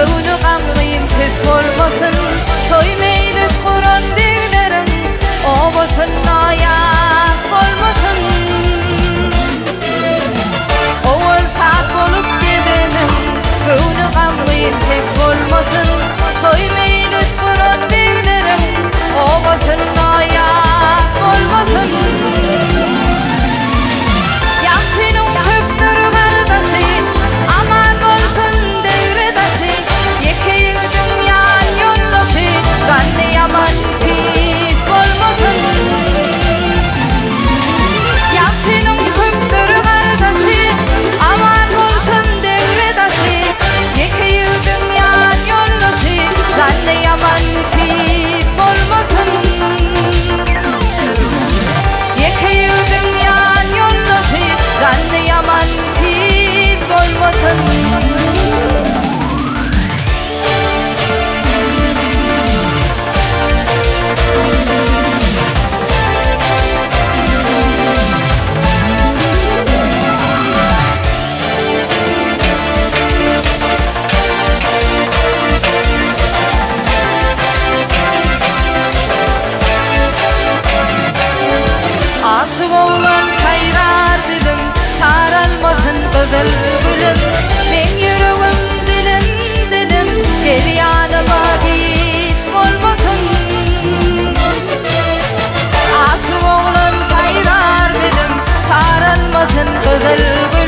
Göğünü gamgıyım pes olmasın, toymeyli skoran birlerin obasın ayak olmasın. Oğul şat bolup gidelim, göğünü gamgıyım pes olmasın, toymeyli skoran birlerin obasın ayak olmasın. Yaşının köptür kardeşi, aman olsun devredaşı, yekeyi dünyan yoldaşı, kanlı yaman pis olmasın. Yaşının köptür kardeşi, aman olsun devredaşı, yekeyi dünyan yoldaşı, kanlı yaman pis olmasın. Yekeyi dünyan yoldaşı, kanlı yaman pis olmasın. Aşık oğlan kayrar dilim, taralmasın kızıl gülüm. Ben yüreğim dilim, gel yanıma hiç olmasın. Aşık oğlan kayrar dilim, taralmasın kızıl gülüm.